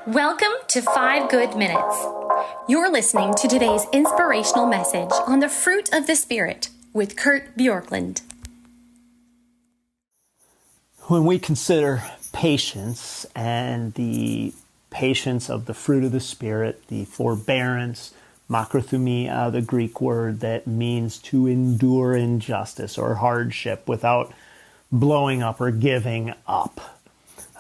Welcome to 5 Good Minutes. You're listening to today's inspirational message on the fruit of the Spirit with Bjorklund. When we consider patience and the patience of the fruit of the Spirit, the forbearance, makrothumia, the Greek word that means to endure injustice or hardship without blowing up or giving up.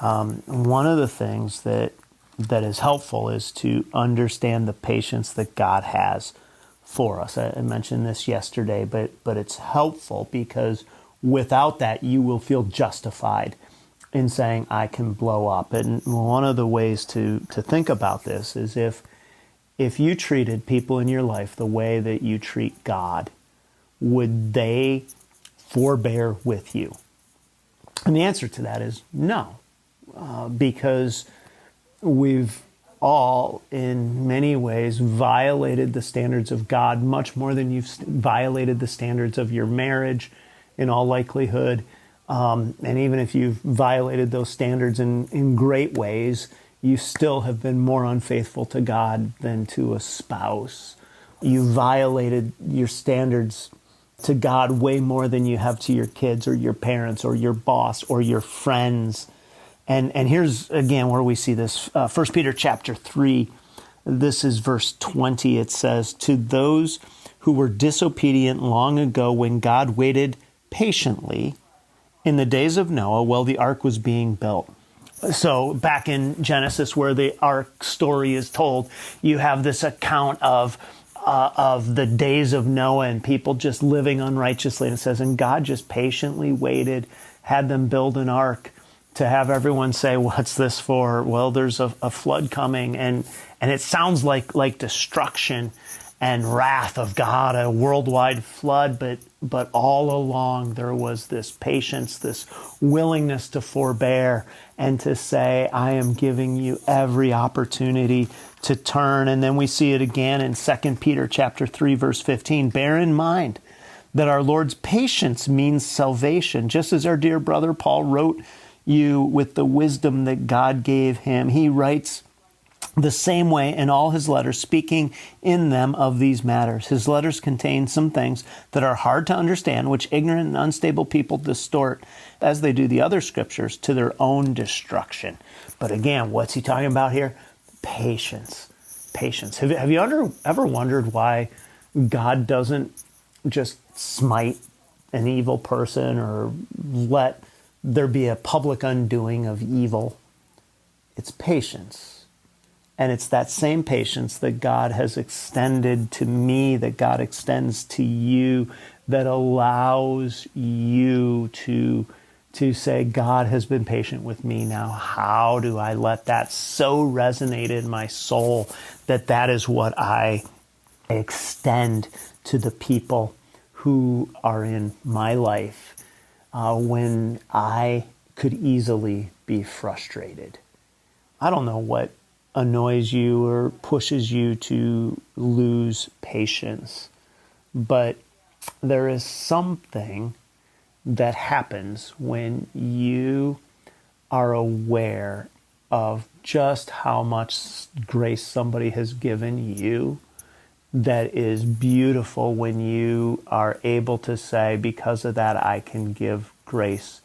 One of the things that is helpful is to understand the patience that God has for us. I mentioned this yesterday, but it's helpful because without that, you will feel justified in saying, I can blow up. And one of the ways to think about this is if you treated people in your life the way that you treat God, would they forbear with you? And the answer to that is no, because we've all, in many ways, violated the standards of God much more than you've violated the standards of your marriage, in all likelihood. And even if you've violated those standards in great ways, you still have been more unfaithful to God than to a spouse. You violated your standards to God way more than you have to your kids or your parents or your boss or your friends. And here's, again, where we see this. 1 Peter chapter 3, this is verse 20. It says, to those who were disobedient long ago when God waited patiently in the days of Noah while the ark was being built. So back in Genesis where the ark story is told, you have this account of the days of Noah and people just living unrighteously. And it says, and God just patiently waited, had them build an ark to have everyone say, what's this for? Well, there's a flood coming. And it sounds like destruction and wrath of God, a worldwide flood. But all along there was this patience, this willingness to forbear and to say, I am giving you every opportunity to turn. And then we see it again in 2 Peter chapter 3, verse 15. Bear in mind that our Lord's patience means salvation, just as our dear brother Paul wrote you with the wisdom that God gave him. He writes the same way in all his letters, speaking in them of these matters. His letters contain some things that are hard to understand, which ignorant and unstable people distort, as they do the other scriptures, to their own destruction. But again, what's he talking about here? Patience. Patience. Have you ever wondered why God doesn't just smite an evil person or let there be a public undoing of evil? It's patience. And it's that same patience that God has extended to me, that God extends to you, that allows you to say, God has been patient with me. Now, how do I let that so resonate in my soul that is what I extend to the people who are in my life? When I could easily be frustrated. I don't know what annoys you or pushes you to lose patience, but there is something that happens when you are aware of just how much grace somebody has given you that is beautiful when you are able to say, because of that, I can give grace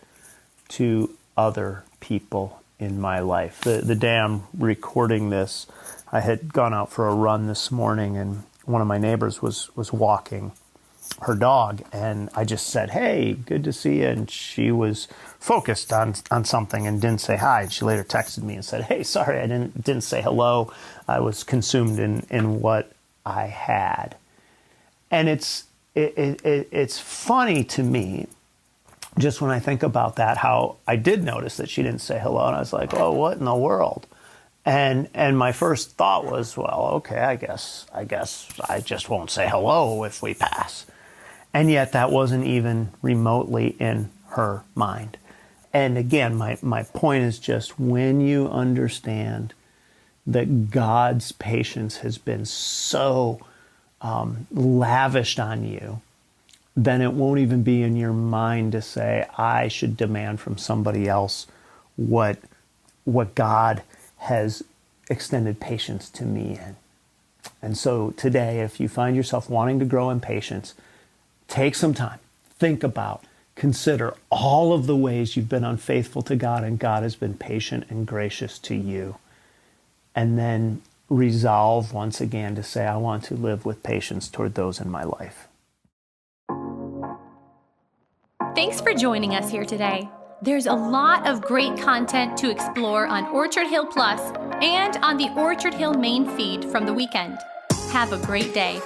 to other people in my life. The day I'm recording this, I had gone out for a run this morning and one of my neighbors was walking her dog and I just said, hey, good to see you. And she was focused on something and didn't say hi. And she later texted me and said, hey, sorry, I didn't say hello. I was consumed in what I had. And it's funny to me, just when I think about that, how I did notice that she didn't say hello, and I was like, oh, what in the world? And my first thought was, well, okay, I guess I just won't say hello if we pass. And yet that wasn't even remotely in her mind. And again, my point is just when you understand that God's patience has been so lavished on you, then it won't even be in your mind to say, I should demand from somebody else what God has extended patience to me. And so today, if you find yourself wanting to grow in patience, take some time, think about, consider all of the ways you've been unfaithful to God and God has been patient and gracious to you. And then resolve once again to say, I want to live with patience toward those in my life. Thanks for joining us here today. There's a lot of great content to explore on Orchard Hill Plus and on the Orchard Hill main feed from the weekend. Have a great day.